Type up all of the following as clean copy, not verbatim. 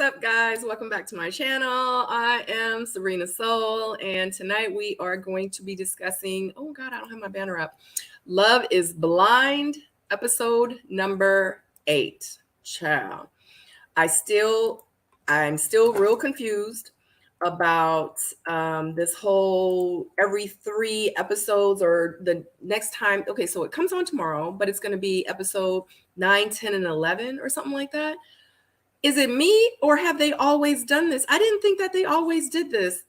up, guys? Welcome back to my channel. I am Sabrina Soul, and tonight we are going to be discussing, oh God, I don't have my banner up. Love is Blind, episode number 8. Ciao. I'm still real confused about this whole every 3 episodes or the next time. Okay, so it comes on tomorrow, but it's going to be episode 9, 10, and 11 or something like that. Is it me, or have they always done this? I didn't think that they always did this,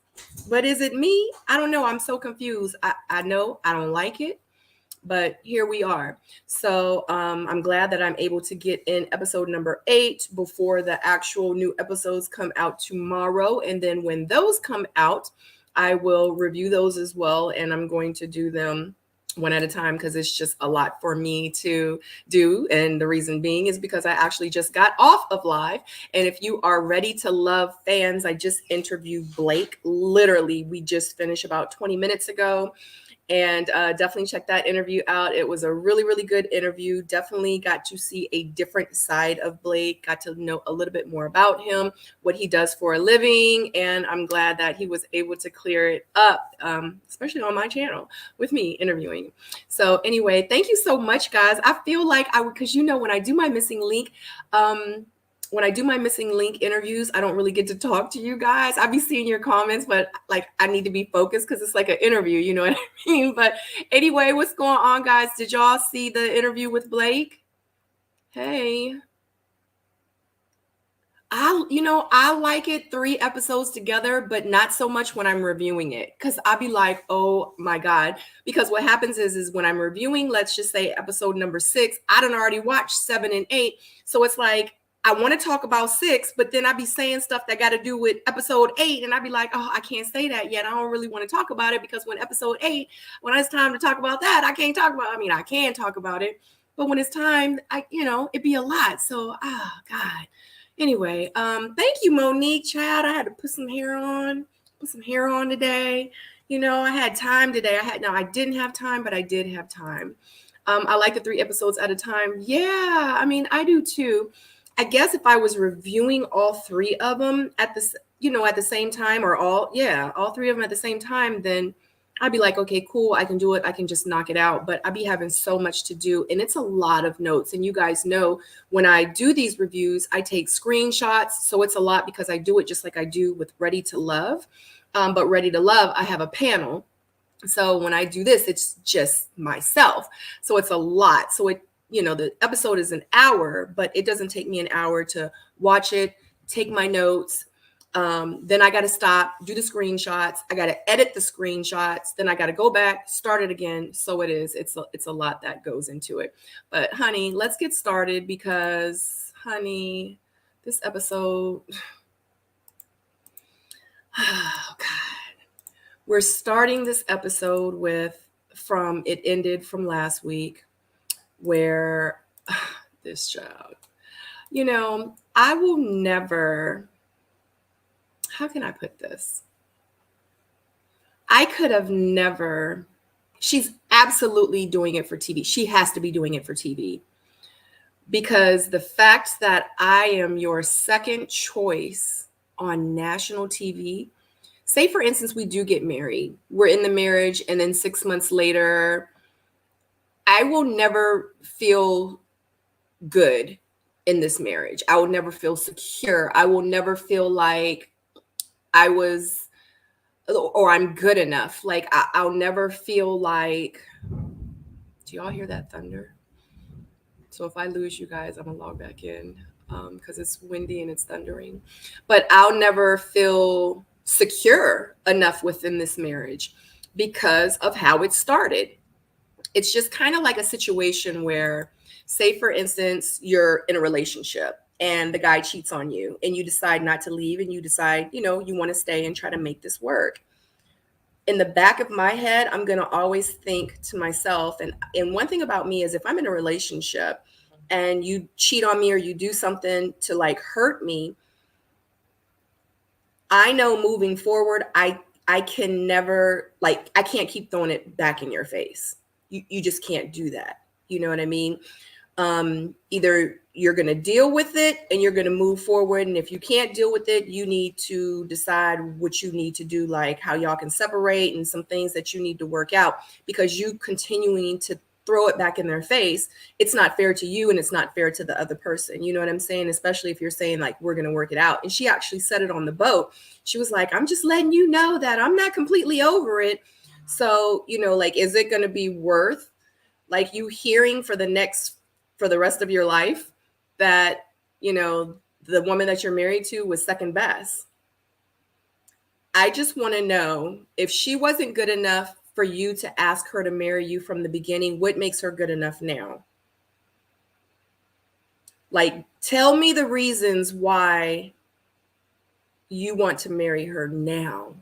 but is it me? I don't know. I'm so confused. I know I don't like it, but here we are. So I'm glad that I'm able to get in episode number 8 before the actual new episodes come out tomorrow. And then when those come out, I will review those as well. And I'm going to do them one at a time because it's just a lot for me to do. And the reason being is because I actually just got off of live. And if you are ready to love fans, I just interviewed Blake. Literally, we just finished about 20 minutes ago. And definitely check that interview out. It was a really, really good interview. Definitely got to see a different side of Blake, got to know a little bit more about him, what he does for a living. And I'm glad that he was able to clear it up, especially on my channel with me interviewing. So anyway, thank you so much, guys. I feel like because when I do my missing link, interviews, I don't really get to talk to you guys. I be seeing your comments, but like I need to be focused because it's like an interview, you know what I mean? But anyway, what's going on, guys? Did y'all see the interview with Blake? Hey. I like it 3 episodes together, but not so much when I'm reviewing it, because I'll be like, oh my God. Because what happens is when I'm reviewing, let's just say episode number 6, I done already watched 7 and 8. So it's like, I want to talk about 6, but then I'd be saying stuff that got to do with episode 8. And I'd be like, oh, I can't say that yet. I don't really want to talk about it because when episode 8, when it's time to talk about that, I can't talk about it. I mean, I can talk about it, but when it's time, it'd be a lot. So, oh God. Anyway, thank you, Monique. Chad, I had to put some hair on today. I had time today. I didn't have time, but I did have time. I like the 3 episodes at a time. Yeah, I mean, I do too. I guess if I was reviewing all 3 of them at the same time, or all 3 of them at the same time, then I'd be like, okay, cool, I can do it. I can just knock it out. But I'd be having so much to do. And it's a lot of notes. And you guys know when I do these reviews, I take screenshots. So it's a lot because I do it just like I do with Ready to Love. But Ready to Love, I have a panel. So when I do this, it's just myself. So it's a lot. So the episode is an hour, but it doesn't take me an hour to watch it, take my notes. Then I got to stop, do the screenshots. I got to edit the screenshots. Then I got to go back, start it again. So it's a lot that goes into it. But honey, let's get started because honey, this episode, oh God, we're starting this episode it ended from last week where this child, I will never, how can I put this? I could have never, she's absolutely doing it for TV. She has to be doing it for TV. Because the fact that I am your second choice on national TV, say for instance, we do get married. We're in the marriage and then 6 months later, I will never feel good in this marriage. I will never feel secure. I will never feel like I'm good enough. Like I'll never feel like, do y'all hear that thunder? So if I lose you guys, I'm gonna log back in because it's windy and it's thundering. But I'll never feel secure enough within this marriage because of how it started. It's just kind of like a situation where, say for instance, you're in a relationship and the guy cheats on you and you decide not to leave and you decide, you want to stay and try to make this work. In the back of my head, I'm going to always think to myself, and one thing about me is if I'm in a relationship and you cheat on me or you do something to like hurt me, I know moving forward, I can never, like, I can't keep throwing it back in your face. You just can't do that. You know what I mean? Either you're going to deal with it and you're going to move forward. And if you can't deal with it, you need to decide what you need to do, like how y'all can separate and some things that you need to work out, because you continuing to throw it back in their face, it's not fair to you and it's not fair to the other person. You know what I'm saying? Especially if you're saying like, we're going to work it out. And she actually said it on the boat. She was like, I'm just letting you know that I'm not completely over it. So, you know, like, is it going to be worth like you hearing for the rest of your life that, you know, the woman that you're married to was second best? I just want to know, if she wasn't good enough for you to ask her to marry you from the beginning, what makes her good enough now? Like, tell me the reasons why you want to marry her now.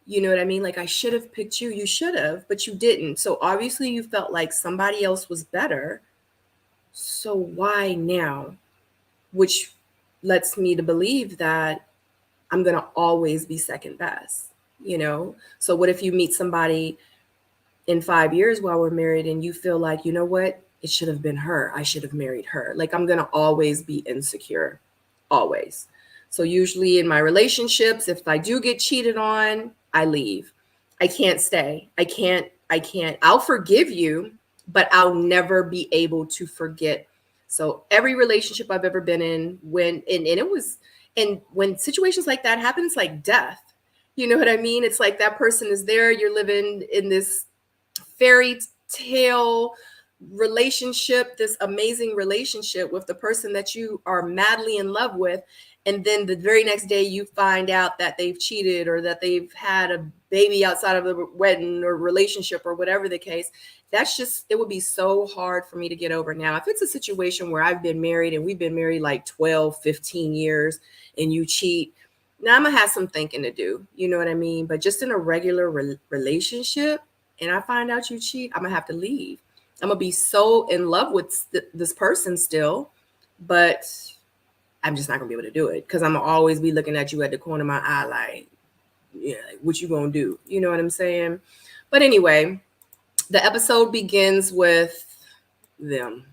You know what I mean? Like, I should have picked you. You should have, but you didn't. So obviously you felt like somebody else was better. So why now? Which lets me to believe that I'm going to always be second best, you know? So what if you meet somebody in 5 years while we're married and you feel like, you know what? It should have been her. I should have married her. Like, I'm going to always be insecure, always. So usually in my relationships, if I do get cheated on, I leave. I can't stay. I can't. I'll forgive you, but I'll never be able to forget. So every relationship I've ever been in, when situations like that happen, it's like death. You know what I mean? It's like that person is there. You're living in this fairy tale relationship, this amazing relationship with the person that you are madly in love with. And then the very next day you find out that they've cheated or that they've had a baby outside of the wedding or relationship or whatever the case. That's just, it would be so hard for me to get over. Now, if it's a situation where I've been married and we've been married like 12, 15 years and you cheat, now I'm gonna have some thinking to do. You know what I mean? But just in a regular relationship and I find out you cheat, I'm gonna have to leave. I'm gonna be so in love with this person still, but I'm just not gonna be able to do it because I'm gonna always be looking at you at the corner of my eye like, yeah, like, what you gonna do? You know what I'm saying? But anyway, the episode begins with them.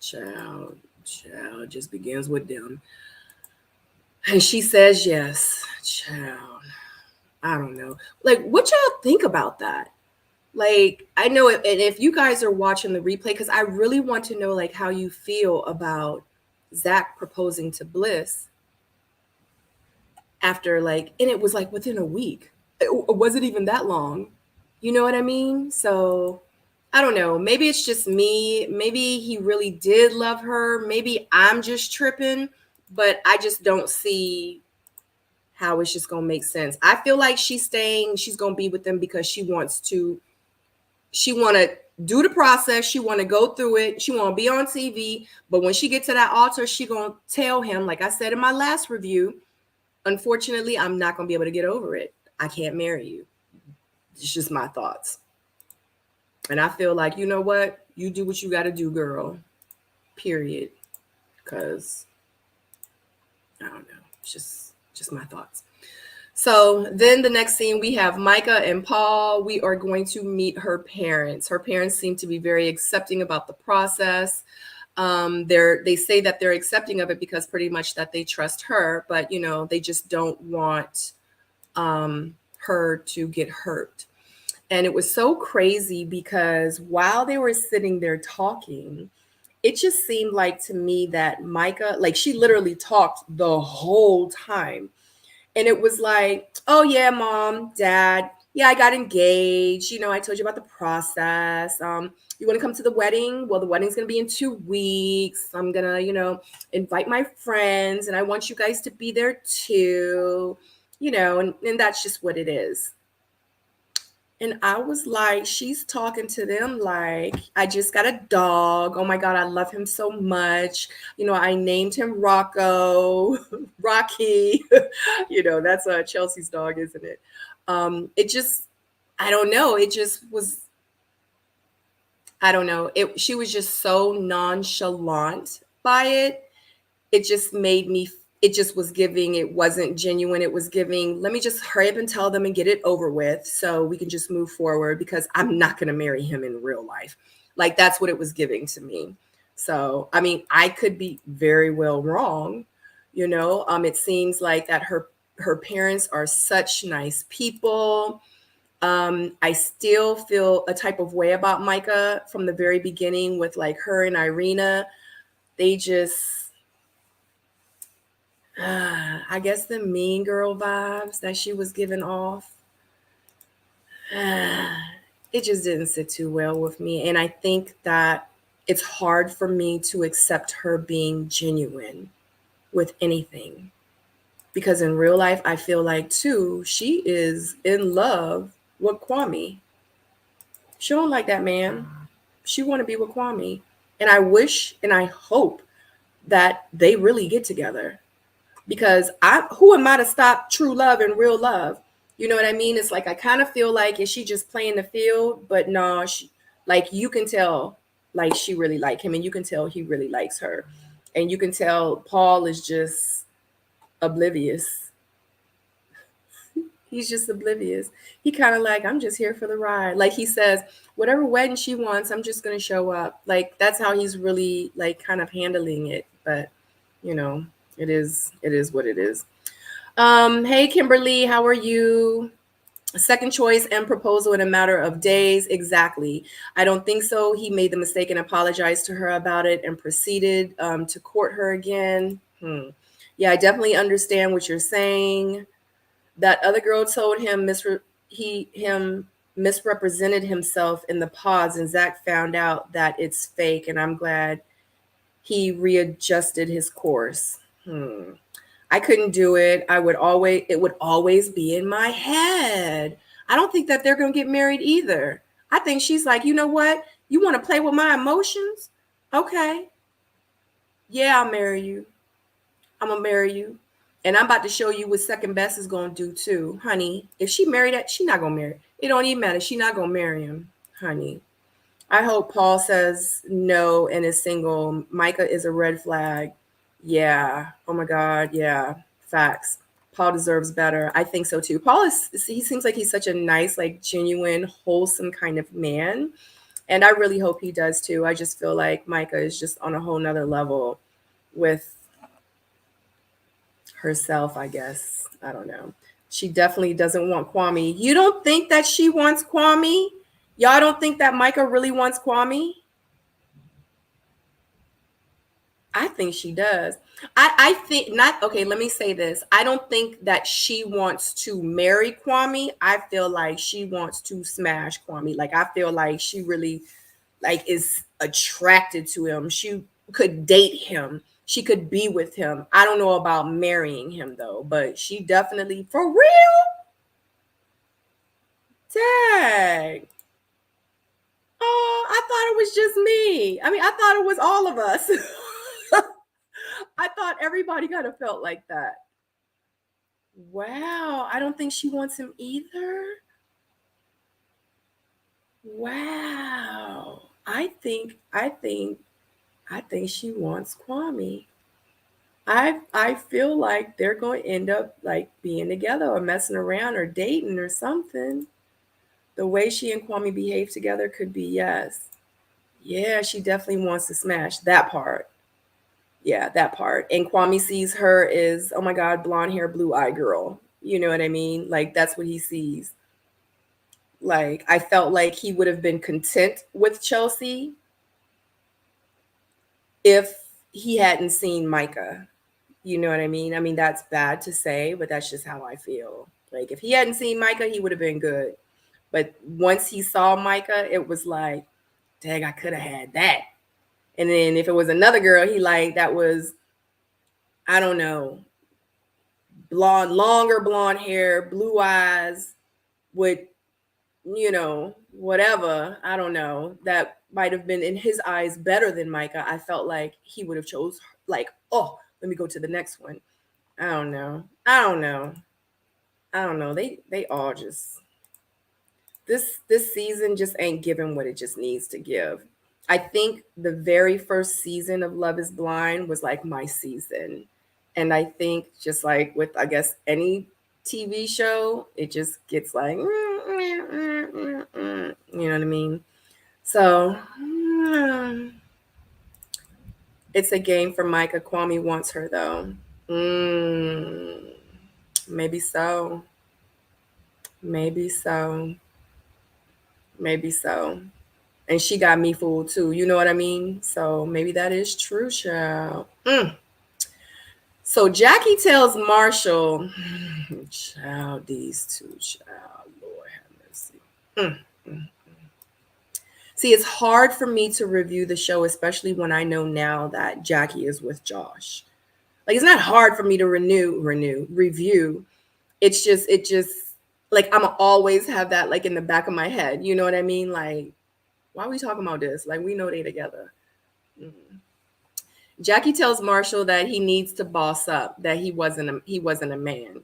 Child just begins with them. And she says yes. Child, I don't know. Like, what y'all think about that? Like, I know it, and if you guys are watching the replay, because I really want to know like how you feel about Zach proposing to Bliss after like, and it was like within a week. It wasn't even that long. You know what I mean? So I don't know. Maybe it's just me. Maybe he really did love her. Maybe I'm just tripping, but I just don't see how it's just going to make sense. I feel like she's staying, she's going to be with them because she want to do the process. She want to go through it. She want to be on TV. But when she gets to that altar, she going to tell him, like I said in my last review, unfortunately, I'm not going to be able to get over it. I can't marry you. It's just my thoughts. And I feel like, you know what? You do what you got to do, girl. Period. Because I don't know. It's just my thoughts. So then the next scene, we have Micah and Paul. We are going to meet her parents. Her parents seem to be very accepting about the process. They say that they're accepting of it because pretty much that they trust her, but you know, they just don't want her to get hurt. And it was so crazy because while they were sitting there talking, it just seemed like to me that Micah, like she literally talked the whole time. And it was like, oh yeah, mom, dad, yeah, I got engaged. You know, I told you about the process. You want to come to the wedding? Well, the wedding's going to be in 2 weeks. I'm going to, you know, invite my friends and I want you guys to be there too, you know, and that's just what it is. And I was like, she's talking to them like, I just got a dog. Oh my God, I love him so much. You know, I named him Rocco, Rocky. You know, that's Chelsea's dog, isn't it? It just, I don't know. It just was, I don't know. She was just so nonchalant by it. It just made me it just was giving, it wasn't genuine. It was giving, let me just hurry up and tell them and get it over with so we can just move forward because I'm not going to marry him in real life. Like that's what it was giving to me. So, I mean, I could be very well wrong, you know. It seems like that her parents are such nice people. I still feel a type of way about Micah from the very beginning with like her and Irina. They just, I guess the mean girl vibes that she was giving off, it just didn't sit too well with me. And I think that it's hard for me to accept her being genuine with anything. Because in real life, I feel like too, she is in love with Kwame. She don't like that man. She want to be with Kwame. And I wish and I hope that they really get together. Because who am I to stop true love and real love? You know what I mean? It's like I kind of feel like, is she just playing the field? But no, she, like you can tell like she really like him, and you can tell he really likes her. And you can tell Paul is just oblivious. He's just oblivious. He kind of like, I'm just here for the ride. Like he says, whatever wedding she wants, I'm just going to show up. Like that's how he's really like kind of handling it. But, you know, it is what it is. Hey, Kimberly, how are you? Second choice and proposal in a matter of days. Exactly. I don't think so. He made the mistake and apologized to her about it and proceeded to court her again. Yeah, I definitely understand what you're saying. That other girl told him him misrepresented himself in the pause, and Zach found out that it's fake, and I'm glad he readjusted his course. I couldn't do it. It would always be in my head. I don't think that they're going to get married either. I think she's like, you know what? You want to play with my emotions? Okay. Yeah, I'll marry you. I'm going to marry you. And I'm about to show you what second best is going to do too. Honey, if she married that, she not going to marry. It don't even matter. She not going to marry him, honey. I hope Paul says no and is single. Micah is a red flag. Yeah. Oh my God. Yeah. Facts. Paul deserves better. I think so too. He seems like he's such a nice, like genuine, wholesome kind of man. And I really hope he does too. I just feel like Micah is just on a whole nother level with herself, I guess. I don't know. She definitely doesn't want Kwame. You don't think that she wants Kwame? Y'all don't think that Micah really wants Kwame? I think she does. I think not. Okay, let me say this. I don't think that she wants to marry Kwame. I feel like she wants to smash Kwame. Like I feel like she really like is attracted to him. She could date him. She could be with him. I don't know about marrying him though, but she definitely for real. Dang. Oh, I thought it was just me. I mean, I thought it was all of us. I thought everybody kind of felt like that. Wow. I don't think she wants him either. Wow. I think she wants Kwame. I feel like they're going to end up like being together or messing around or dating or something. The way she and Kwame behave together could be yes. Yeah, she definitely wants to smash that part. Yeah, that part. And Kwame sees her as, oh my God, blonde hair, blue eye girl. You know what I mean? Like that's what he sees. Like I felt like he would have been content with Chelsea if he hadn't seen Micah. You know what I mean? I mean, that's bad to say, but that's just how I feel. Like if he hadn't seen Micah, he would have been good. But once he saw Micah, it was like, dang, I could have had that. And then if it was another girl, he like that was, I don't know, longer blonde hair, blue eyes, with, you know, whatever, I don't know, that might have been in his eyes better than Micah. I felt like he would have chose like, oh, let me go to the next one. I don't know. They all just this season just ain't giving what it just needs to give. I think the very first season of Love is Blind was like my season. And I think just like with I guess any TV show, it just gets like you know what I mean? So It's a game for Micah. Kwame wants her though. Maybe so. Maybe so. Maybe so. And she got me fooled too. You know what I mean? So maybe that is true, child. So Jackie tells Marshall, child, these two, child, Lord have mercy. See, it's hard for me to review the show, especially when I know now that Jackie is with Josh. Like, it's not hard for me to review. It just like I'm always have that like in the back of my head. You know what I mean? Like, why are we talking about this? Like, we know they together. Jackie tells Marshall that he needs to boss up, that he wasn't a man.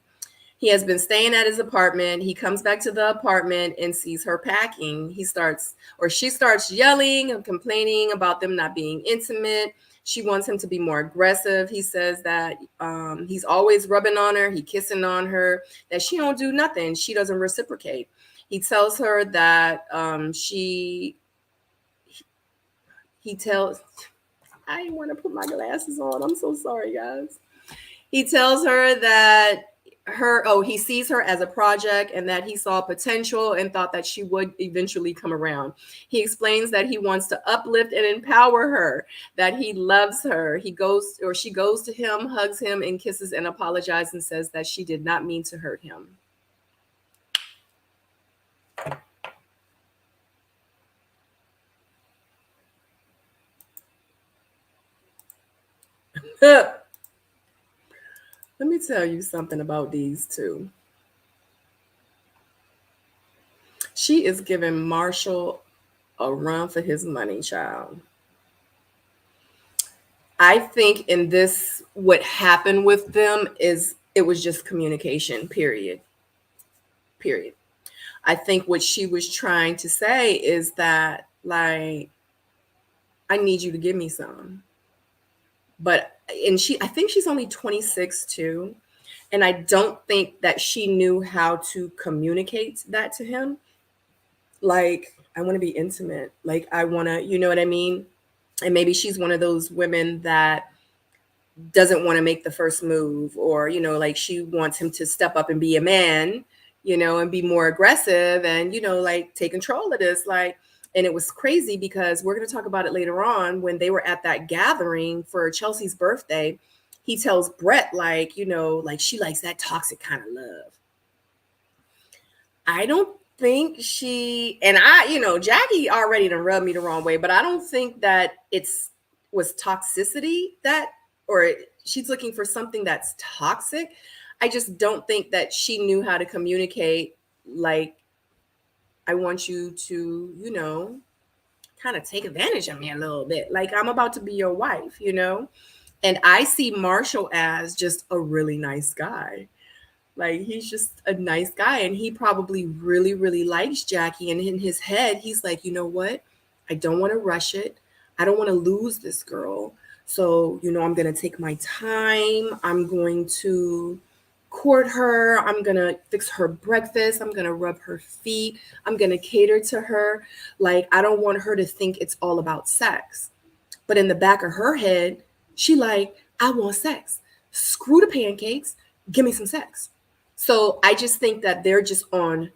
He has been staying at his apartment. He comes back to the apartment and sees her packing. She starts yelling and complaining about them not being intimate. She wants him to be more aggressive. He says that he's always rubbing on her, he kissing on her, that she don't do nothing. She doesn't reciprocate. He tells her that I didn't want to put my glasses on. I'm so sorry, guys. He tells her that he sees her as a project and that he saw potential and thought that she would eventually come around. He explains that he wants to uplift and empower her, that he loves her. She goes to him, hugs him, and kisses and apologizes and says that she did not mean to hurt him. Let me tell you something about these two. She is giving Marshall a run for his money, child. I think in this, what happened with them is it was just communication, period. I think what she was trying to say is that, like, I need you to give me some. I think she's only 26 too. And I don't think that she knew how to communicate that to him. Like, I want to be intimate. Like, I want to, you know what I mean? And maybe she's one of those women that doesn't want to make the first move, or, you know, like she wants him to step up and be a man, you know, and be more aggressive and, you know, like take control of this. Like, and it was crazy because we're going to talk about it later on when they were at that gathering for Chelsea's birthday. He tells Brett, like, you know, like she likes that toxic kind of love. I don't think Jackie already done rubbed me the wrong way, but I don't think that was toxicity she's looking for something that's toxic. I just don't think that she knew how to communicate. Like, I want you to, you know, kind of take advantage of me a little bit. Like, I'm about to be your wife, you know? And I see Marshall as just a really nice guy. Like, he's just a nice guy, and he probably really, really likes Jackie. And in his head, he's like, you know what? I don't want to rush it. I don't want to lose this girl. So, you know, I'm going to take my time. I'm going to court her. I'm going to fix her breakfast. I'm going to rub her feet. I'm going to cater to her. Like, I don't want her to think it's all about sex. But in the back of her head, she like, I want sex. Screw the pancakes. Give me some sex. So I just think that they're just in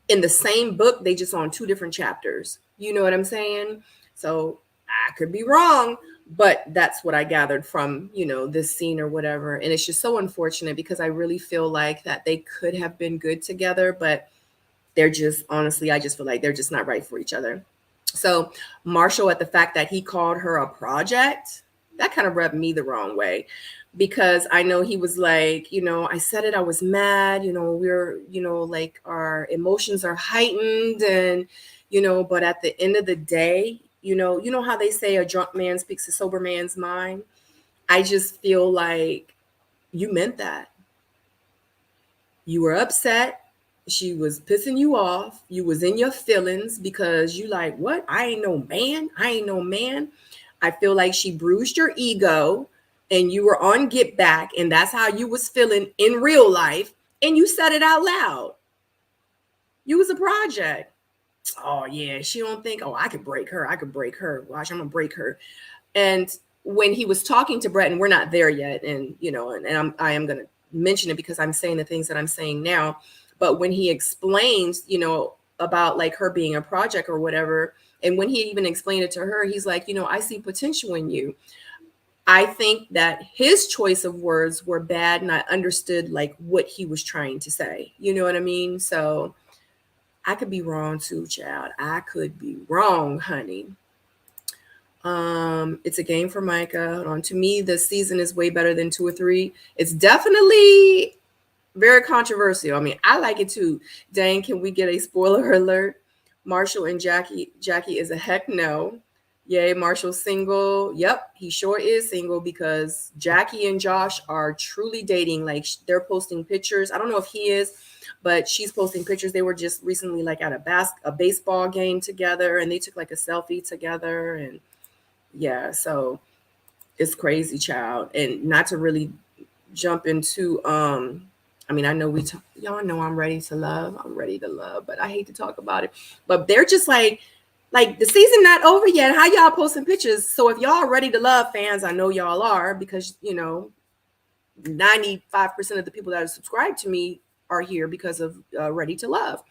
the same book, they just on two different chapters. You know what I'm saying? So I could be wrong, but that's what I gathered from, you know, this scene or whatever. And it's just so unfortunate because I really feel like that they could have been good together, but they're just, honestly, I just feel like they're just not right for each other. So Marshall, at the fact that he called her a project, that kind of rubbed me the wrong way. Because I know he was like, you know, I said it, I was mad, you know, we're, you know, like our emotions are heightened and, you know, but at the end of the day, you know how they say a drunk man speaks a sober man's mind. I just feel like you meant that. You were upset. She was pissing you off. You was in your feelings because you like, what? I ain't no man. I ain't no man. I feel like she bruised your ego and you were on get back, and that's how you was feeling in real life, and you said it out loud. You was a project. Oh yeah, she don't think, oh, I could break her. Watch, I'm gonna break her. And when he was talking to Brett, and we're not there yet, and you know, and I am going to mention it because I'm saying the things that I'm saying now. But when he explains, you know, about like her being a project or whatever, and when he even explained it to her, he's like, you know, I see potential in you. I think that his choice of words were bad, and I understood like what he was trying to say. You know what I mean? So I could be wrong too, child. I could be wrong, honey. It's a game for Micah. Hold on. To me, this season is way better than 2 or 3. It's definitely very controversial. I mean, I like it too. Dang, can we get a spoiler alert? Marshall and Jackie. Jackie is a heck no. Yay, Marshall's single. Yep, he sure is single because Jackie and Josh are truly dating. Like they're posting pictures. I don't know if he is, but she's posting pictures. They were just recently like at a baseball game together, and they took like a selfie together. And yeah, so it's crazy, child. And not to really jump into I mean, I know y'all know I'm ready to love. I'm ready to love, but I hate to talk about it. But they're just like the season not over yet. How y'all posting pictures? So if y'all ready to love fans, I know y'all are, because you know 95% of the people that are subscribed to me are here because of Ready to Love.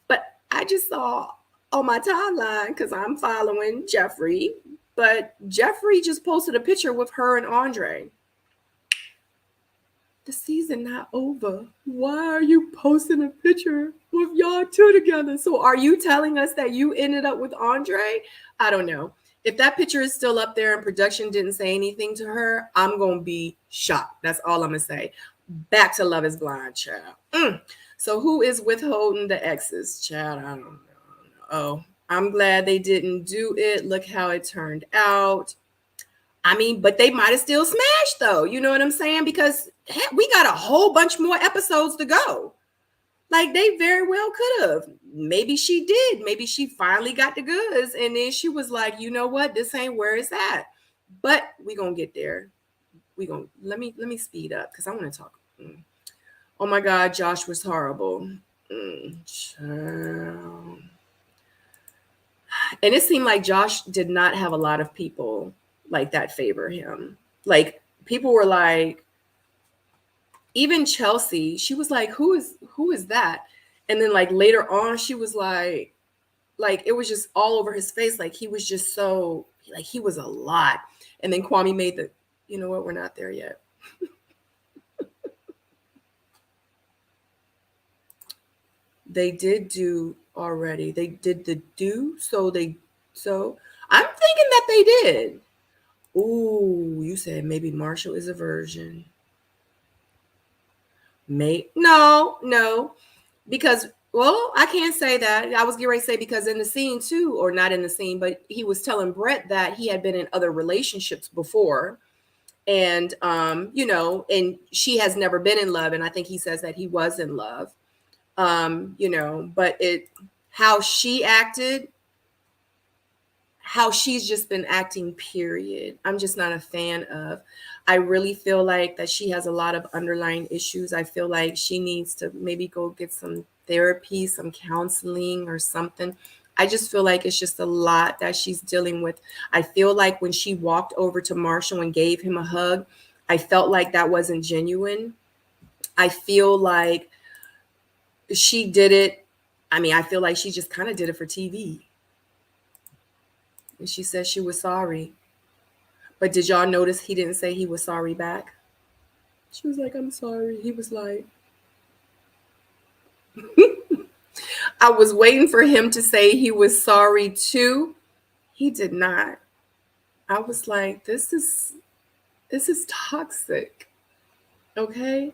But I just saw on my timeline, because I'm following Jeffrey, but Jeffrey just posted a picture with her and Andre. The season not over. Why are you posting a picture with y'all two together? So are you telling us that you ended up with Andre? I don't know. If that picture is still up there and production didn't say anything to her, I'm going to be shocked. That's all I'm going to say. Back to Love is Blind, child. So who is withholding the exes, child? I don't know. Oh, I'm glad they didn't do it. Look how it turned out. I mean, but they might have still smashed though. You know what I'm saying? Because heck, we got a whole bunch more episodes to go. Like they very well could have. Maybe she did. Maybe she finally got the goods. And then she was like, you know what? This ain't where it's at. But we gonna get there. We gonna let me speed up because I want to talk. Oh my God, Josh was horrible. And it seemed like Josh did not have a lot of people like that favor him. Like people were like, even Chelsea, she was like, who is that? And then like later on, she was like it was just all over his face. Like he was just so like he was a lot. And then Kwame made the, you know what, we're not there yet. They did do already. They did the do, so I'm thinking that they did. Ooh, you said maybe Marshall is a virgin. No, because well, I can't say that. I was getting ready to say because in the scene too, or not in the scene, but he was telling Brett that he had been in other relationships before, and you know, and she has never been in love, and I think he says that he was in love, you know, but how she acted, how she's just been acting, period. I'm just not a fan of. I really feel like that she has a lot of underlying issues. I feel like she needs to maybe go get some therapy, some counseling or something. I just feel like it's just a lot that she's dealing with. I feel like when she walked over to Marshall and gave him a hug, I felt like that wasn't genuine. I feel like she did it. I mean, I feel like she just kind of did it for TV. And she said she was sorry. But did y'all notice he didn't say he was sorry back? She was like, I'm sorry. He was like, I was waiting for him to say he was sorry too. He did not. I was like, this is toxic. Okay?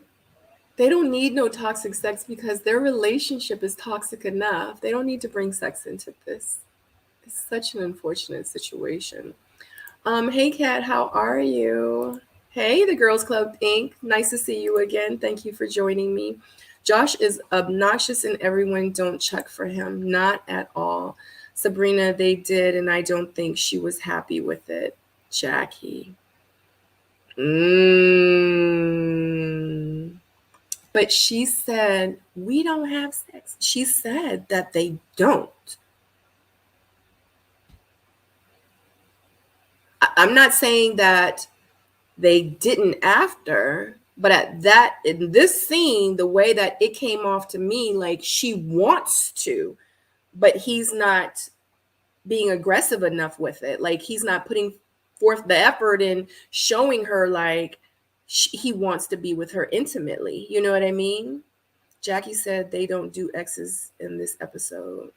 They don't need no toxic sex because their relationship is toxic enough. They don't need to bring sex into this. It's such an unfortunate situation. Hey Kat, how are you? Hey, the Girls Club Inc. Nice to see you again. Thank you for joining me. Josh is obnoxious and everyone don't check for him. Not at all. Sabrina, they did, and I don't think she was happy with it. Jackie. But she said, we don't have sex. She said that they don't. I'm not saying that they didn't after, but in this scene, the way that it came off to me, like she wants to, but he's not being aggressive enough with it. Like he's not putting forth the effort in showing her like he wants to be with her intimately. You know what I mean? Jackie said they don't do X's in this episode.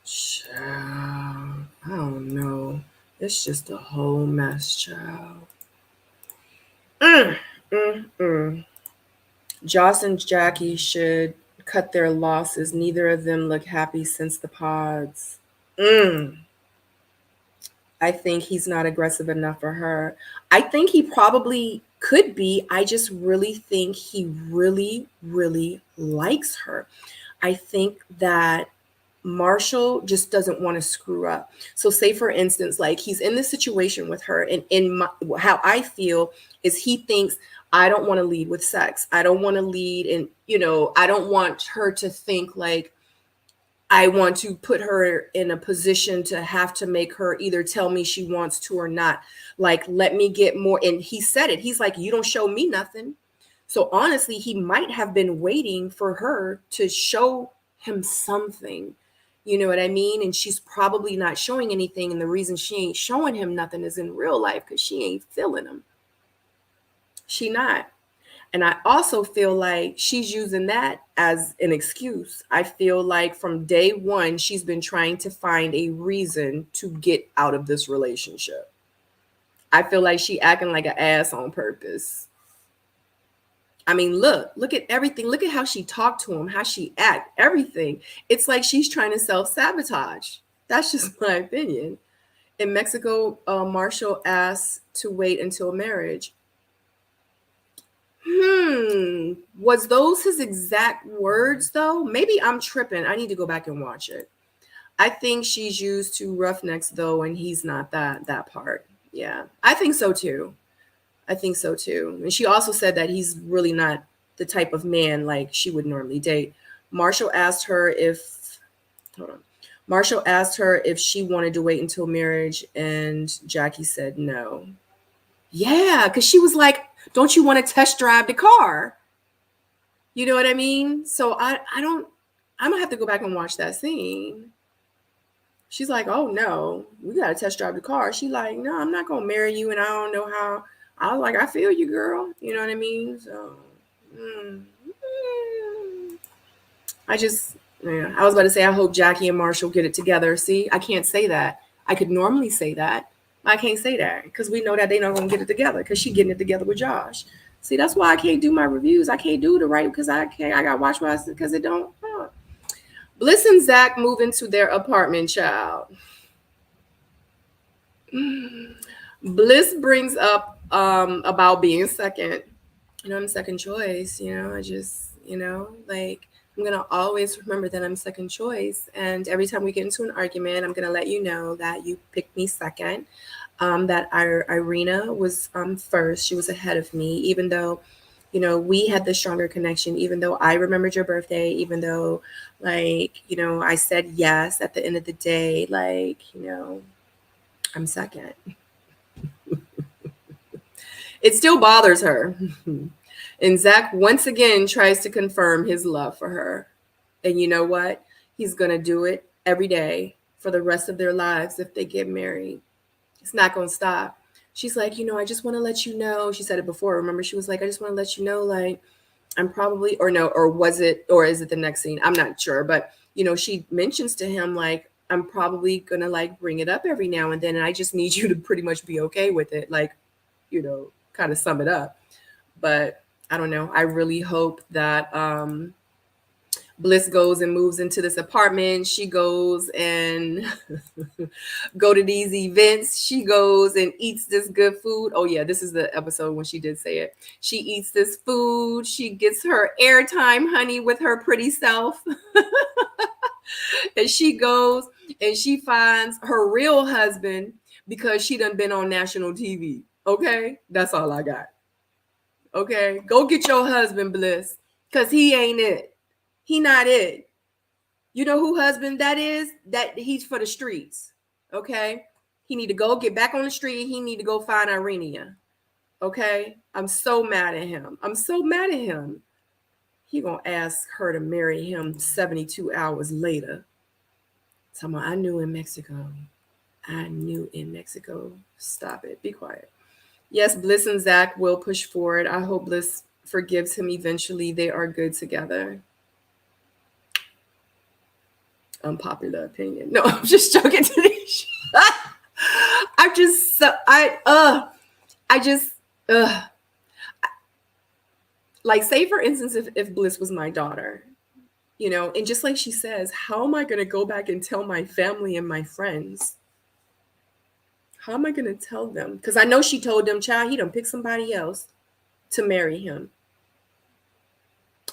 Child, I don't know. It's just a whole mess, child. Joss and Jackie should cut their losses. Neither of them look happy since the pods. I think he's not aggressive enough for her. I think he probably could be. I just really think he really, really likes her. I think that Marshall just doesn't want to screw up. So say for instance, like he's in this situation with her, and how I feel is he thinks, I don't want to lead with sex. I don't want to lead, and I don't want her to think like I want to put her in a position to have to make her either tell me she wants to or not. Like, let me get more. And he said it. He's like, you don't show me nothing. So honestly, he might have been waiting for her to show him something. You know what I mean? And she's probably not showing anything. And the reason she ain't showing him nothing is in real life because she ain't feeling him. She not. And I also feel like she's using that as an excuse. I feel like from day one, she's been trying to find a reason to get out of this relationship. I feel like she acting like an ass on purpose. I mean, look at everything. Look at how she talked to him, how she act, everything. It's like she's trying to self-sabotage. That's just my opinion. In Mexico, Marshall asked to wait until marriage. Was those his exact words though? Maybe I'm tripping. I need to go back and watch it. I think she's used to roughnecks though, and he's not that part. Yeah, I think so too. And she also said that he's really not the type of man like she would normally date. Marshall asked her if she wanted to wait until marriage, and Jackie said no. Yeah, because she was like, don't you want to test drive the car? You know what I mean? So I'm gonna have to go back and watch that scene. She's like, oh no, we gotta test drive the car. She like, no, I'm not gonna marry you, and I don't know how. I was like, I feel you, girl. You know what I mean? So I was about to say, I hope Jackie and Marshall get it together. See, I can't say that. I could normally say that. I can't say that because we know that they're not going to get it together because she's getting it together with Josh. See, that's why I can't do my reviews. I can't do it right because I got to watch my because it don't. Bliss and Zach move into their apartment, child. Bliss brings up about being second. I'm second choice. I just, like, I'm going to always remember that I'm second choice. And every time we get into an argument, I'm going to let you know that you picked me second, that Irina was first. She was ahead of me, even though, we had the stronger connection, even though I remembered your birthday, even though, like, I said yes at the end of the day, like, I'm second. It still bothers her. And Zach once again tries to confirm his love for her. And you know what? He's going to do it every day for the rest of their lives if they get married. It's not going to stop. She's like, I just want to let you know. She said it before. Remember, she was like, I just want to let you know, like, I'm probably, or is it the next scene? I'm not sure. But, she mentions to him, like, I'm probably going to, like, bring it up every now and then. And I just need you to pretty much be okay with it. Like, kind of sum it up. But I don't know. I really hope that Bliss goes and moves into this apartment. She goes and go to these events. She goes and eats this good food. Oh yeah, this is the episode when she did say it. She eats this food. She gets her airtime, honey, with her pretty self. And she goes and she finds her real husband because she done been on national TV. Okay, that's all I got. Okay, go get your husband, Bliss, because he ain't it. He not it. You know who husband that is? That he's for the streets. Okay. He need to go get back on the street. He need to go find Irenia. Okay. I'm so mad at him. I'm so mad at him. He gonna ask her to marry him 72 hours later. Someone I knew in Mexico. I knew in Mexico. Stop it. Be quiet. Yes, Bliss and Zach will push forward. I hope Bliss forgives him eventually. They are good together. Unpopular opinion. No, I'm just joking. I'm just so like, say for instance, if Bliss was my daughter, you know, and just like she says, how am I going to go back and tell my family and my friends? How am I going to tell them? Because I know she told them, child, he done pick somebody else to marry him.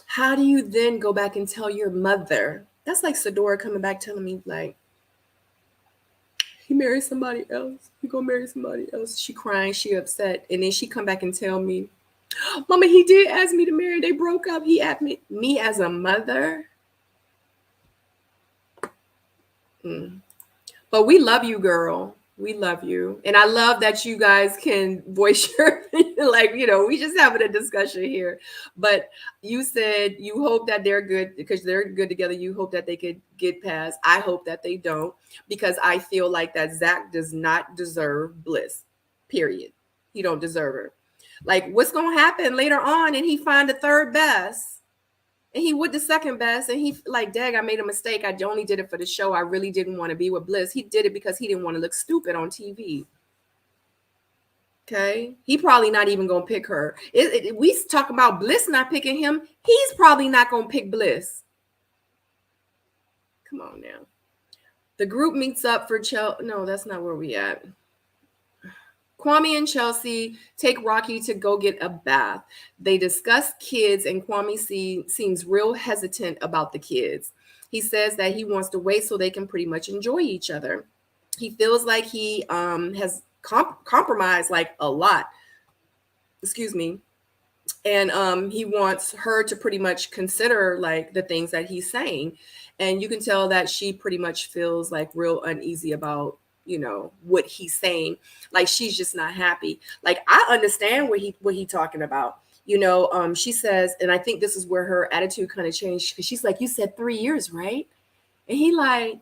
How do you then go back and tell your mother? That's like Sadora coming back telling me, like, he married somebody else. He gonna marry somebody else. She crying, she upset. And then she come back and tell me, Mama, he did ask me to marry. They broke up. He asked me as a mother. But we love you, girl. We love you. And I love that you guys can voice your opinion. Like, you know, we just having a discussion here. But you said you hope that they're good because they're good together. You hope that they could get past. I hope that they don't, because I feel like that Zach does not deserve Bliss, period. He don't deserve her. Like, what's going to happen later on and he find the third best? And he would the second best. And he like, dag, I made a mistake. I only did it for the show. I really didn't want to be with Bliss. He did it because he didn't want to look stupid on TV. Okay. He probably not even going to pick her. We talk about Bliss not picking him. He's probably not going to pick Bliss. Come on now. The group meets up for Chelsea. No, that's not where we at. Kwame and Chelsea take Rocky to go get a bath. They discuss kids, and Kwame seems real hesitant about the kids. He says that he wants to wait so they can pretty much enjoy each other. He feels like he has compromised like a lot. Excuse me. And he wants her to pretty much consider like the things that he's saying. And you can tell that she pretty much feels like real uneasy about, you know, what he's saying. Like, she's just not happy. Like, I understand what he talking about. You know, she says, and I think this is where her attitude kind of changed, because she's like, you said 3 years, right? And he like,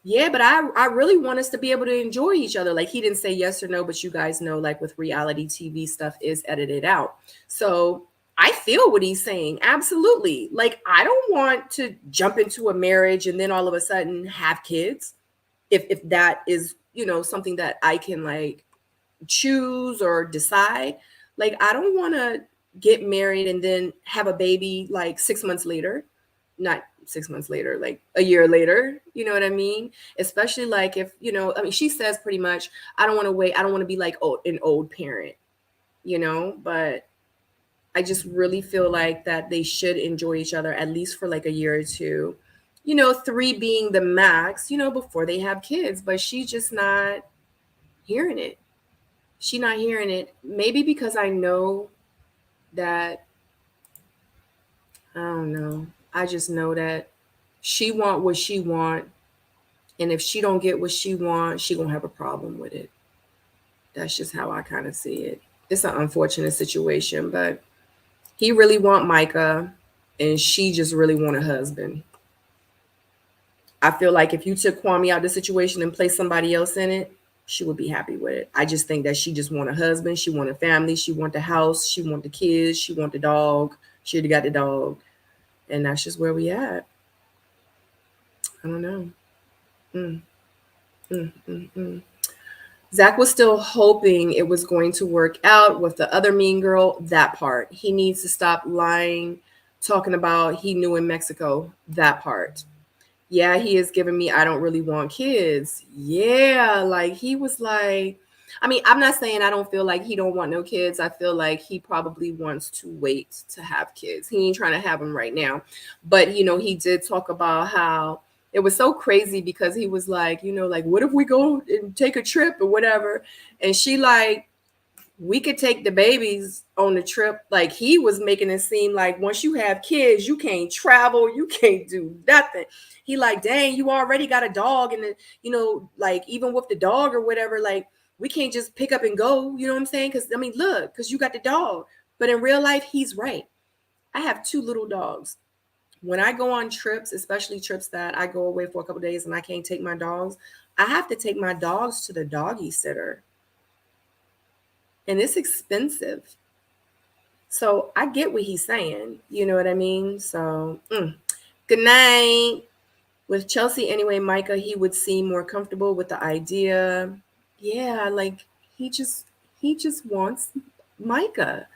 yeah, but I really want us to be able to enjoy each other. Like, he didn't say yes or no, but you guys know, like, with reality TV, stuff is edited out. So I feel what he's saying. Absolutely. Like, I don't want to jump into a marriage and then all of a sudden have kids. If that is, you know, something that I can like choose or decide. Like, I don't want to get married and then have a baby like 6 months later. Not 6 months later, like a year later. You know what I mean? Especially like if, you know, I mean, she says pretty much, I don't want to wait. I don't want to be like an old parent, you know, but I just really feel like that they should enjoy each other at least for like a year or two. You know, 3 being the max, you know, before they have kids. But she's just not hearing it. She's not hearing it. Maybe because I know that, I don't know. I just know that she want what she want. And if she don't get what she wants, she gonna have a problem with it. That's just how I kind of see it. It's an unfortunate situation, but he really want Micah and she just really want a husband. I feel like if you took Kwame out of the situation and placed somebody else in it, she would be happy with it. I just think that she just want a husband. She want a family. She want the house. She want the kids. She want the dog. She already got the dog. And that's just where we at. I don't know. Zach was still hoping it was going to work out with the other mean girl. That part. He needs to stop lying, talking about he knew in Mexico. That part. Yeah, he is giving me, I don't really want kids. Yeah, like he was like, I mean, I'm not saying I don't feel like he don't want no kids. I feel like he probably wants to wait to have kids. He ain't trying to have them right now. But, you know, he did talk about how it was so crazy because he was like, you know, like, what if we go and take a trip or whatever? And she like, we could take the babies on the trip. Like he was making it seem like once you have kids, you can't travel, you can't do nothing. He like, dang, you already got a dog, and like even with the dog or whatever, like we can't just pick up and go. You know what I'm saying? Because I mean, look, because you got the dog. But in real life, he's right. I have 2 little dogs. When I go on trips, especially trips that I go away for a couple of days and I can't take my dogs, I have to take my dogs to the doggy sitter. And it's expensive. So I get what he's saying. You know what I mean? So good night. With Chelsea anyway, Micah, he would seem more comfortable with the idea. Yeah, like he just wants Micah.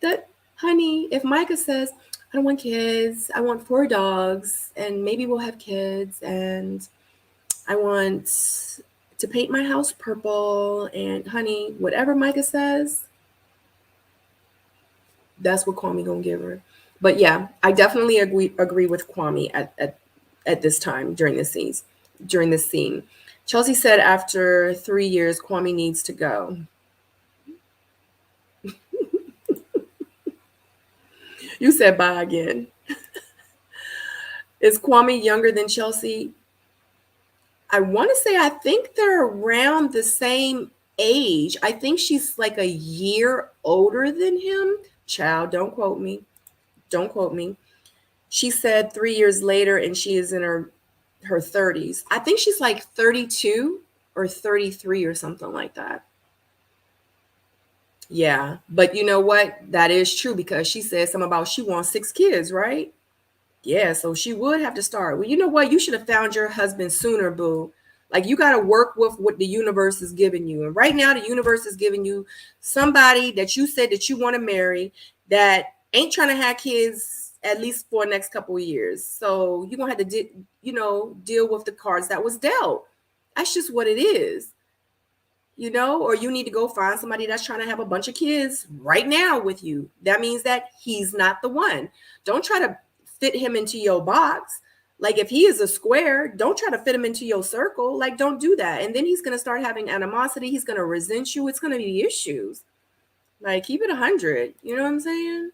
That honey, if Micah says, I don't want kids, I want 4 dogs, and maybe we'll have kids, and I want to paint my house purple, and honey, whatever Micah says, that's what Kwame gonna give her. But yeah, I definitely agree with Kwame at this time during this scene. Chelsea said after 3 years, Kwame needs to go. You said bye again. Is Kwame younger than Chelsea? I want to say I think they're around the same age. I think she's like a year older than him. Child, don't quote me. Don't quote me. She said 3 years later, and she is in her 30s. I think she's like 32 or 33 or something like that. Yeah, but you know what? That is true because she said something about she wants 6 kids, right? Yeah, so she would have to start. Well, you know what? You should have found your husband sooner, boo. Like you got to work with what the universe is giving you. And right now, the universe is giving you somebody that you said that you want to marry that ain't trying to have kids at least for the next couple of years. So you're going to have to, deal with the cards that was dealt. That's just what it is. Or you need to go find somebody that's trying to have a bunch of kids right now with you. That means that he's not the one. Don't try to fit him into your box. Like if he is a square, don't try to fit him into your circle. Like don't do that. And then he's going to start having animosity. He's going to resent you. It's going to be issues. Like keep it 100. You know what I'm saying?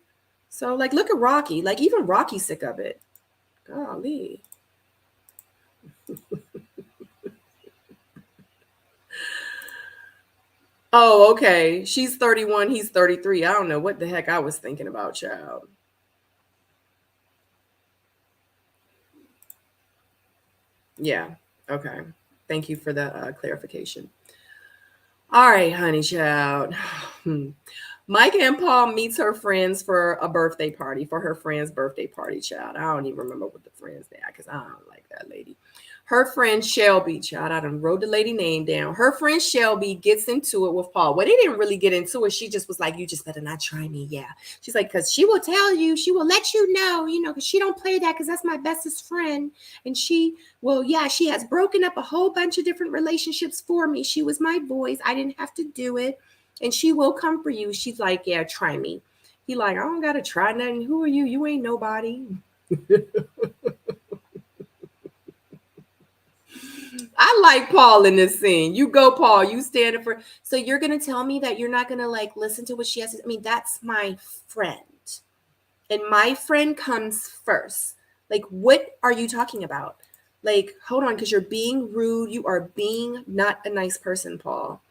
So like look at Rocky. Like even Rocky's sick of it. Golly. Oh, okay. She's 31. He's 33. I don't know what the heck I was thinking about, child. Yeah. Okay. Thank you for the clarification. All right, honey child. Mike and Paul meets her friends for a birthday party, for her friend's birthday party, child. I don't even remember what the friends they are because I don't like that lady. Her friend Shelby, child, I done wrote the lady name down. Her friend Shelby gets into it with Paul. Well, they didn't really get into it. She just was like, you just better not try me. Yeah. She's like, because she will tell you, she will let you know, because she don't play that because that's my bestest friend. And she has broken up a whole bunch of different relationships for me. She was my voice. I didn't have to do it. And she will come for you. She's like, yeah, try me. He like, I don't got to try nothing. Who are you? You ain't nobody. I like Paul in this scene. You go, Paul. You standing for. So you're going to tell me that you're not going to like listen to what she has to. I mean, that's my friend. And my friend comes first. Like, what are you talking about? Like, hold on, because you're being rude. You are being not a nice person, Paul.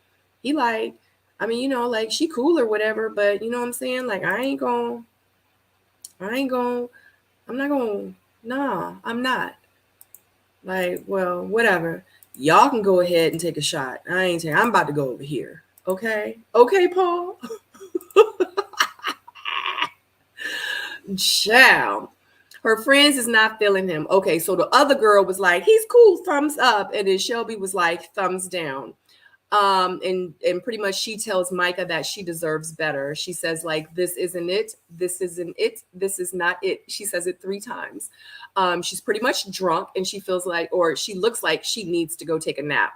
He like, I mean, like she cool or whatever, but you know what I'm saying? Like, I'm not. Like, well, whatever. Y'all can go ahead and take a shot. I'm about to go over here. Okay? Okay, Paul? Child. Her friends is not feeling him. Okay, so the other girl was like, he's cool, thumbs up. And then Shelby was like, thumbs down. And pretty much she tells Micah that she deserves better. She says like, this isn't it. This isn't it. This is not it. She says it 3 times. She's pretty much drunk and she feels like, or she looks like she needs to go take a nap.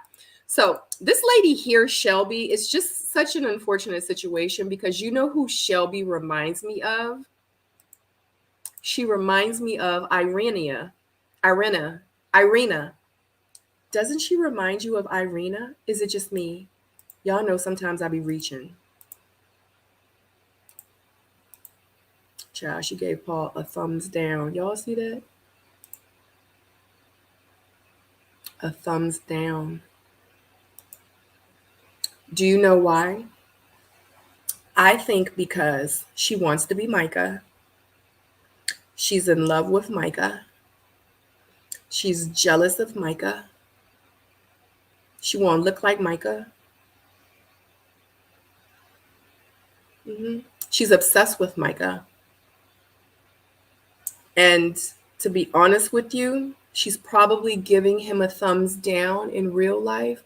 So this lady here, Shelby, is just such an unfortunate situation because you know who Shelby reminds me of? She reminds me of Irina. Doesn't she remind you of Irina? Is it just me? Y'all know sometimes I be reaching. Child, she gave Paul a thumbs down. Y'all see that? A thumbs down. Do you know why? I think because she wants to be Micah. She's in love with Micah. She's jealous of Micah. She won't look like Micah. She's obsessed with Micah. And to be honest with you, she's probably giving him a thumbs down in real life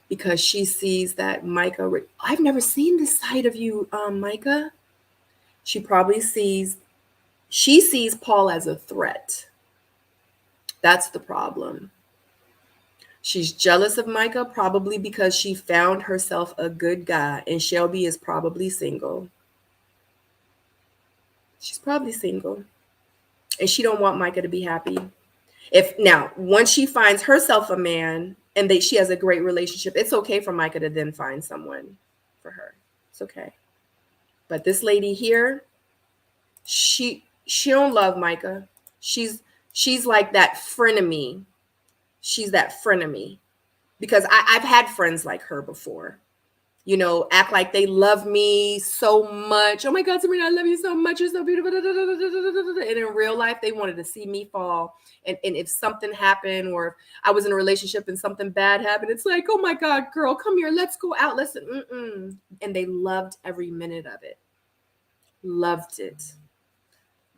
because she sees that Micah, I've never seen this side of you, Micah. She sees Paul as a threat. That's the problem. She's jealous of Micah probably because she found herself a good guy, and Shelby is probably single. She's probably single. And she don't want Micah to be happy. Once she finds herself a man and she has a great relationship, it's okay for Micah to then find someone for her. It's okay. But this lady here, she don't love Micah. She's like that frenemy. She's that frenemy. Because I've had friends like her before. You know, act like they love me so much. Oh my God, Sabrina, I love you so much. You're so beautiful. And in real life, they wanted to see me fall. And if something happened, or if I was in a relationship and something bad happened, it's like, oh my God, girl, come here. Let's go out. Listen. And they loved every minute of it. Loved it.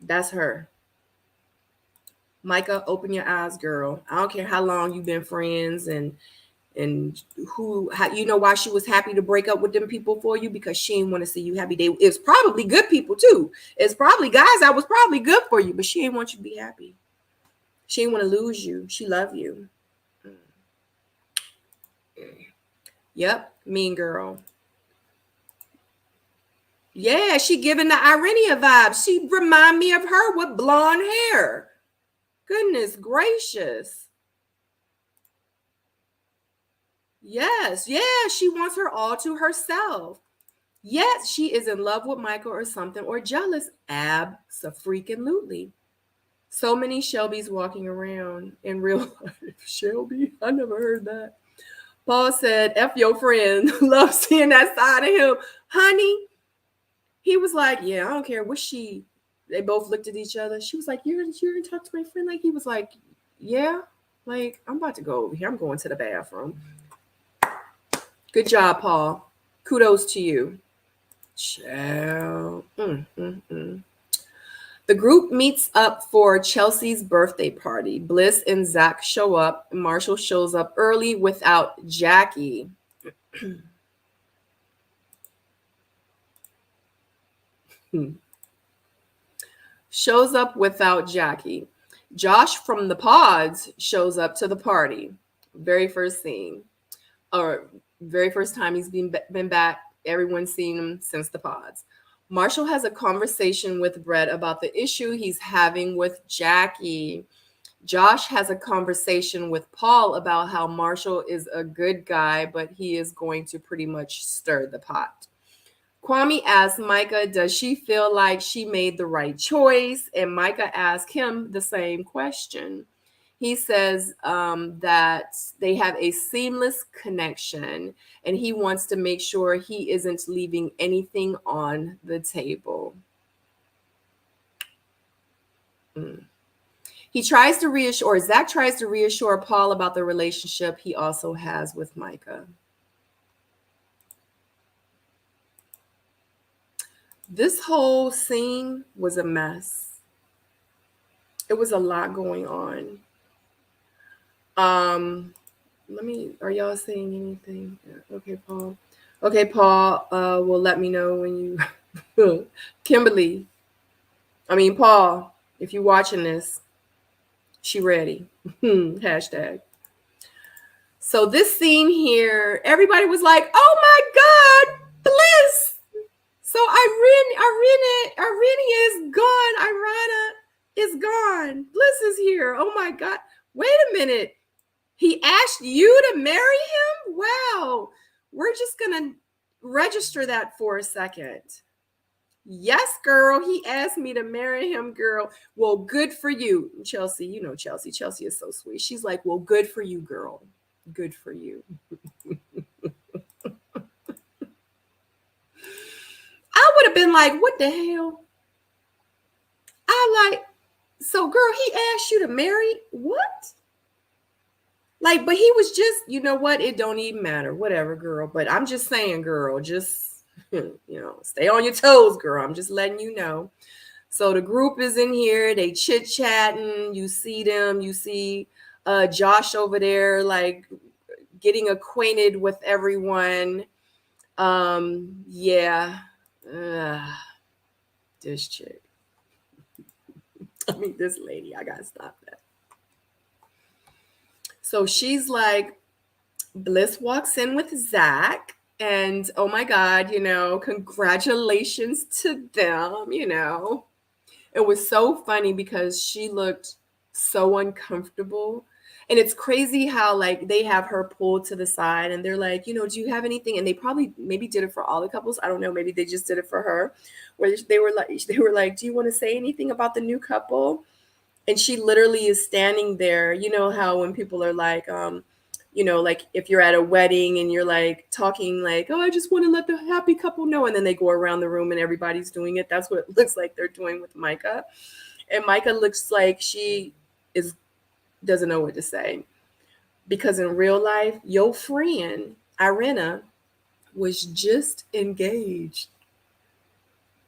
That's her. Micah, open your eyes, girl. I don't care how long you've been friends and how, you know why she was happy to break up with them people for you, because she didn't want to see you happy. It's probably good people too. It's probably guys that was probably good for you, but she didn't want you to be happy. She didn't want to lose you. She loved you. Yep, mean girl. Yeah, she giving the Irenia vibes. She remind me of her with blonde hair. Goodness gracious. Yes, she wants her all to herself. Yes, she is in love with Michael or something, or jealous. Abso-freaking-lutely. So many Shelbys walking around in real life. Shelby? I never heard that. Paul said, F your friend. Love seeing that side of him. Honey, he was like, yeah, I don't care what they both looked at each other. She was like, you're going to talk to my friend? Like, he was like, yeah, like, I'm about to go over here. I'm going to the bathroom. Good job, Paul. Kudos to you. Child. The group meets up for Chelsea's birthday party. Bliss and Zach show up. Marshall shows up early without Jackie. Shows up without Jackie. Josh from the pods shows up to the party. Very first scene. Or very first time he's been back. Everyone's seen him since the pods. Marshall has a conversation with Brett about the issue he's having with Jackie. Josh has a conversation with Paul about how Marshall is a good guy, but he is going to pretty much stir the pot. Kwame asks Micah, does she feel like she made the right choice? And Micah asks him the same question. He says that they have a seamless connection, and he wants to make sure he isn't leaving anything on the table. Zach tries to reassure Paul about the relationship he also has with Micah. This whole scene was a mess. It was a lot going on. Are y'all saying anything? Yeah. Okay, Paul. Well, let me know when you Paul, if you're watching this, she ready. Hashtag. So this scene here, everybody was like, oh my God, Bliss. So Irene is gone. Irana is gone. Bliss is here. Oh my God. Wait a minute. He asked you to marry him? Wow. We're just going to register that for a second. Yes, girl. He asked me to marry him, girl. Well, good for you. Chelsea, you know Chelsea. Chelsea is so sweet. She's like, well, good for you, girl. Good for you. I would have been like, what the hell? I like, so girl, he asked you to marry? What? Like, but he was just, you know what? It don't even matter. Whatever, girl. But I'm just saying, girl, just, stay on your toes, girl. I'm just letting you know. So the group is in here. They chit-chatting. You see them. You see Josh over there, like, getting acquainted with everyone. Yeah. This chick. I mean, this lady. I got to stop that. So she's like, Bliss walks in with Zach, and oh my God, congratulations to them. It was so funny because she looked so uncomfortable. And it's crazy how like they have her pulled to the side and they're like, do you have anything? And they probably maybe did it for all the couples. I don't know. Maybe they just did it for her. Where they were like, do you want to say anything about the new couple? And she literally is standing there. You know how when people are like, like if you're at a wedding and you're like talking like, oh, I just want to let the happy couple know. And then they go around the room and everybody's doing it. That's what it looks like they're doing with Micah. And Micah looks like she doesn't know what to say. Because in real life, your friend, Irina, was just engaged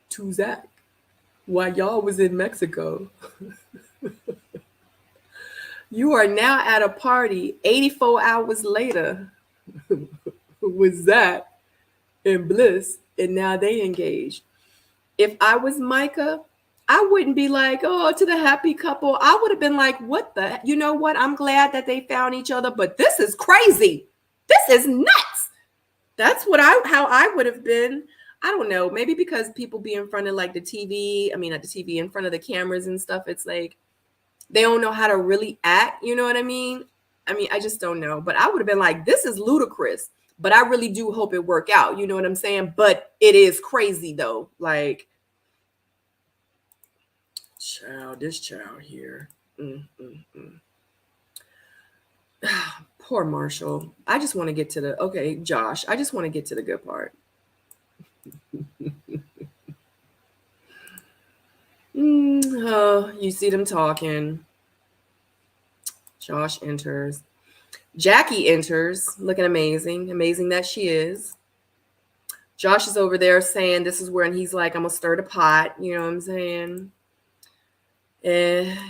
to Zach while y'all was in Mexico. You are now at a party 84 hours later with Zach and Bliss, and now they engaged. If I was Micah, I wouldn't be like, oh, to the happy couple. I would have been like, what the, you know what? I'm glad that they found each other, but this is crazy. This is nuts. That's how I would have been. I don't know. Maybe because people be in front of like the TV. I mean, at the TV, in front of the cameras and stuff. It's like, they don't know how to really act. You know what I mean? I just don't know. But I would have been like, this is ludicrous. But I really do hope it work out. You know what I'm saying? But it is crazy though. Like, this child here. Poor Marshall. I just want to get to Josh. I just want to get to the good part. You see them talking. Josh enters. Jackie enters, looking amazing. Amazing that she is. Josh is over there saying this is where, and he's like, I'm going to stir the pot. You know what I'm saying?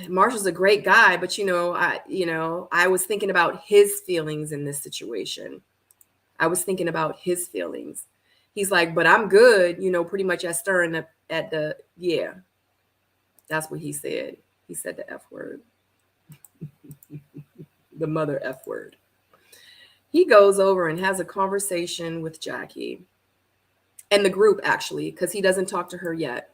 Marshall's a great guy, but I was thinking about his feelings in this situation. I was thinking about his feelings. He's like, but I'm good, pretty much at stirring at the, yeah. That's what he said. He said the F word. The mother F word. He goes over and has a conversation with Jackie and the group, actually, because he doesn't talk to her yet.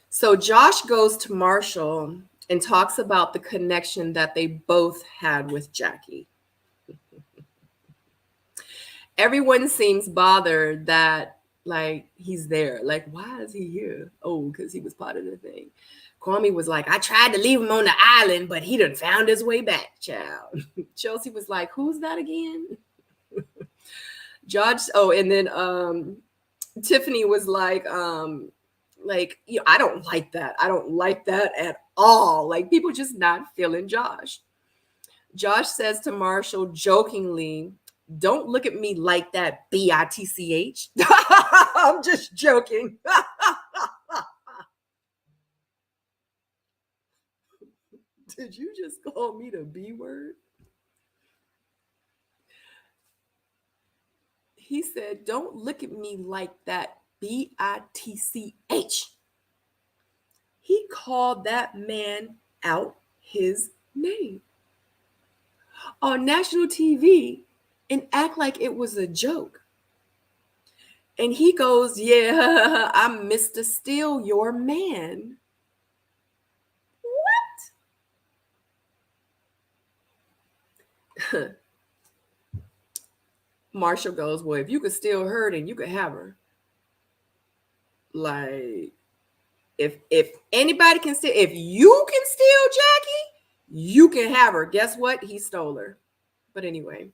So Josh goes to Marshall and talks about the connection that they both had with Jackie. Everyone seems bothered that, like, he's there. Like, why is he here? Oh, because he was part of the thing. Kwame was like, I tried to leave him on the island, but he done found his way back, child. Chelsea was like, who's that again? Josh, and then Tiffany was like, I don't like that. I don't like that at all. Like, people just not feeling Josh. Josh says to Marshall jokingly, don't look at me like that, bitch. I'm just joking. Did you just call me the B word? He said, don't look at me like that, bitch. He called that man out his name on national TV and act like it was a joke. And he goes, yeah, I'm Mr. Steele, your man. What? Marshall goes, well, if you could steal her, then you could have her. Like, if anybody can steal, if you can steal Jackie, you can have her. Guess what? He stole her. But anyway,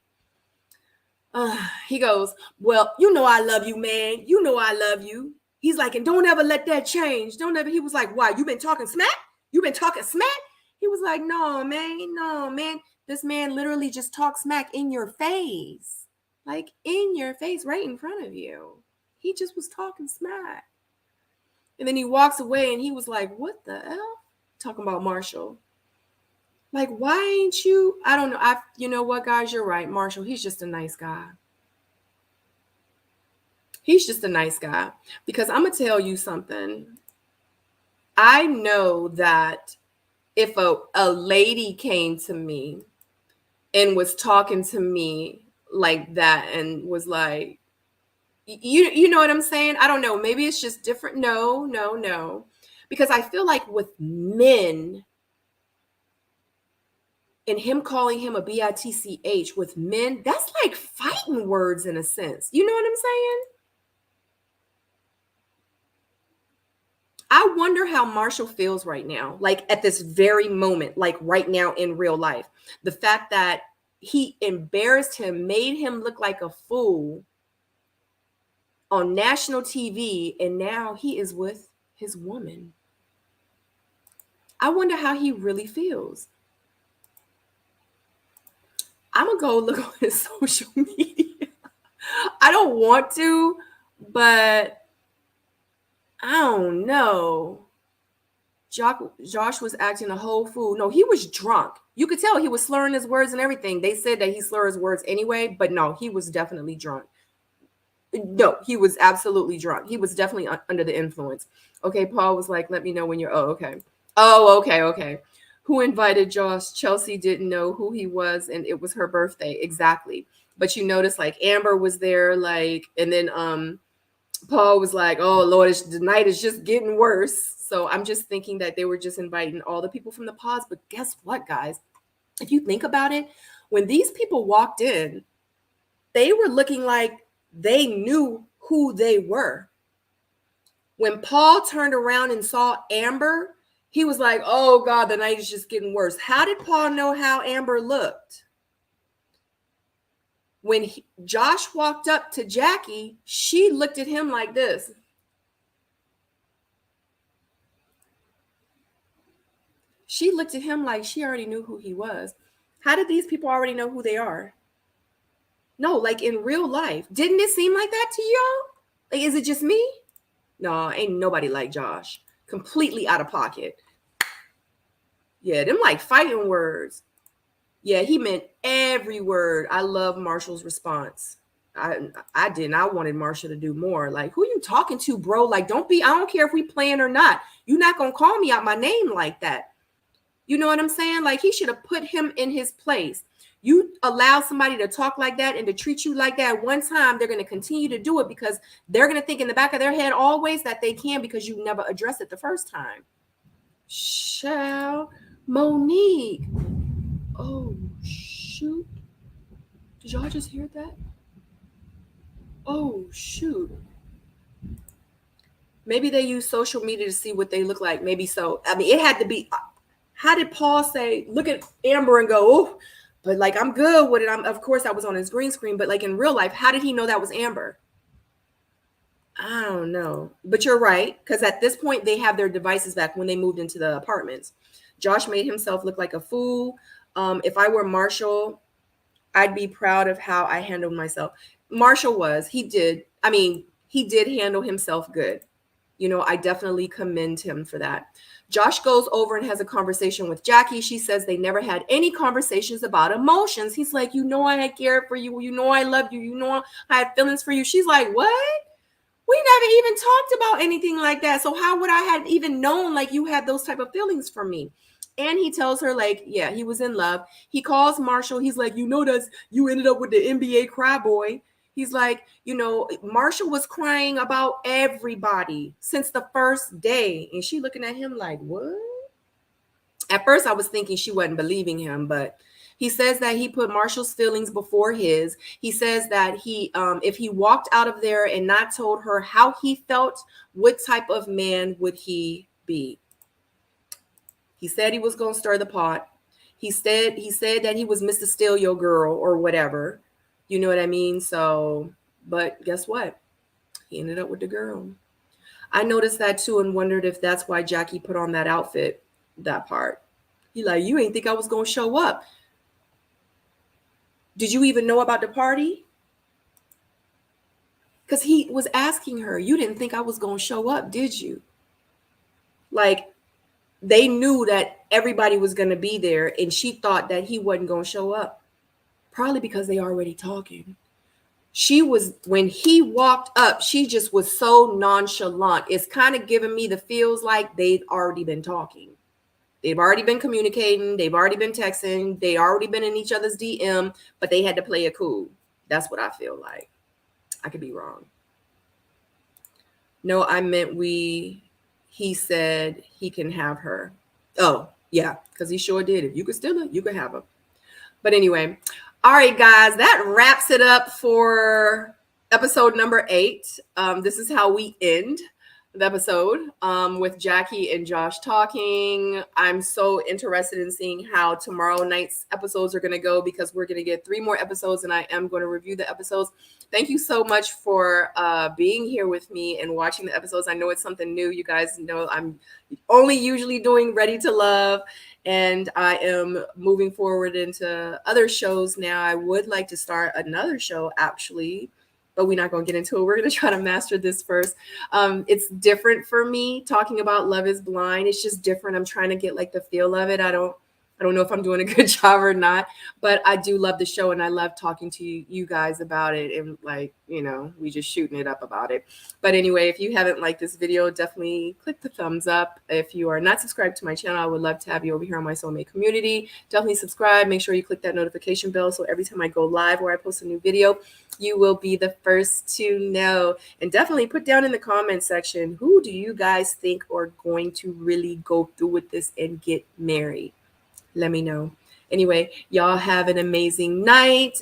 he goes, well, you know I love you, man. You know I love you. He's like, and don't ever let that change. Don't ever. He was like, why? You been talking smack? You been talking smack? He was like, no, man. This man literally just talks smack in your face. Like in your face, right in front of you. He just was talking smack. And then he walks away and he was like, what the hell? Talking about Marshall. Like, why ain't you? I don't know. You know what, guys? You're right. Marshall, he's just a nice guy. He's just a nice guy. Because I'm going to tell you something. I know that if a lady came to me and was talking to me like that and was like, you know what I'm saying? I don't know. Maybe it's just different. No. Because I feel like with men, and him calling him a bitch with men, that's like fighting words in a sense. You know what I'm saying? I wonder how Marshall feels right now, like at this very moment, like right now in real life. The fact that he embarrassed him, made him look like a fool on national TV, and now he is with his woman. I wonder how he really feels. I'm going to go look on his social media. I don't want to, but I don't know. Josh was acting a whole fool. No, he was drunk. You could tell he was slurring his words and everything. They said that he slurs his words anyway, but no, he was definitely drunk. No, he was absolutely drunk. He was definitely under the influence. Okay, Paul was like, let me know when you're, okay. Okay. Who invited Josh? Chelsea didn't know who he was, and it was her birthday. Exactly. But you notice like Amber was there, like, and then Paul was like, oh Lord, the night is just getting worse. So I'm just thinking that they were just inviting all the people from the pods. But guess what, guys? If you think about it, when these people walked in, they were looking like they knew who they were. When Paul turned around and saw Amber, he was like, oh God, the night is just getting worse. How did Paul know how Amber looked? When Josh walked up to Jackie, she looked at him like this. She looked at him like she already knew who he was. How did these people already know who they are? No, like in real life. Didn't it seem like that to y'all? Like, is it just me? No, ain't nobody like Josh. Completely out of pocket. Yeah, them like fighting words. Yeah, he meant every word. I love Marshall's response. I didn't. I wanted Marshall to do more. Like, who you talking to, bro? Like, I don't care if we playing or not. You're not going to call me out my name like that. You know what I'm saying? Like, he should have put him in his place. You allow somebody to talk like that and to treat you like that one time, they're going to continue to do it because they're going to think in the back of their head always that they can because you never addressed it the first time. Monique. Oh, shoot. Did y'all just hear that? Oh, shoot. Maybe they use social media to see what they look like. Maybe so. I mean, it had to be. How did Paul say, look at Amber and go, oh, but like, I'm good with it. Of course, I was on his green screen, but like in real life, how did he know that was Amber? I don't know. But you're right. Because at this point, they have their devices back when they moved into the apartments. Josh made himself look like a fool. If I were Marshall, I'd be proud of how I handled myself. Marshall was. He did handle himself good. You know, I definitely commend him for that. Josh goes over and has a conversation with Jackie. She says they never had any conversations about emotions. He's like, you know, I cared for you. You know, I loved you. You know, I had feelings for you. She's like, what? We never even talked about anything like that. So how would I have even known like you had those type of feelings for me? And he tells her like, yeah, he was in love. He calls Marshall. He's like, you know, you ended up with the NBA cry boy. He's like, you know, Marshall was crying about everybody since the first day. And she looking at him like, what? At first I was thinking she wasn't believing him, but He says that he put Marshall's feelings before his. He says that he, if he walked out of there and not told her how he felt, what type of man would he be? He said he was going to stir the pot. He said that he was Mr. Steal Your Girl or whatever. You know what I mean? So, but guess what? He ended up with the girl. I noticed that too and wondered if that's why Jackie put on that outfit, that part. He like, you ain't think I was going to show up. Did you even know about the party? Because he was asking her, you didn't think I was going to show up, did you? Like, they knew that everybody was going to be there, and she thought that he wasn't going to show up. Probably because they already talking. She was, when he walked up, she just was so nonchalant. It's kind of giving me the feels like they've already been talking. They've already been communicating. They've already been texting. They already been in each other's DM, but they had to play it cool. That's what I feel like. I could be wrong. No, I meant he said he can have her. Oh, yeah, because he sure did. If you could steal her, you could have her. But anyway, all right, guys, that wraps it up for episode number 8. This is how we end the episode with Jackie and Josh talking. I'm so interested in seeing how tomorrow night's episodes are going to go, because we're going to get 3 more episodes and I am going to review the episodes. Thank you so much for being here with me and watching the episodes. I know it's something new. You guys know I'm only usually doing Ready to Love, and I am moving forward into other shows now. I would like to start another show actually, but we're not going to get into it. We're going to try to master this first. It's different for me talking about Love is Blind. It's just different. I'm trying to get like the feel of it. I don't know if I'm doing a good job or not, but I do love the show and I love talking to you guys about it, and like, you know, we just shooting it up about it. But anyway, if you haven't liked this video, definitely click the thumbs up. If you are not subscribed to my channel, I would love to have you over here on my Soulmate community. Definitely subscribe. Make sure you click that notification bell so every time I go live or I post a new video, you will be the first to know. And definitely put down in the comment section, who do you guys think are going to really go through with this and get married? Let me know. Anyway, y'all have an amazing night.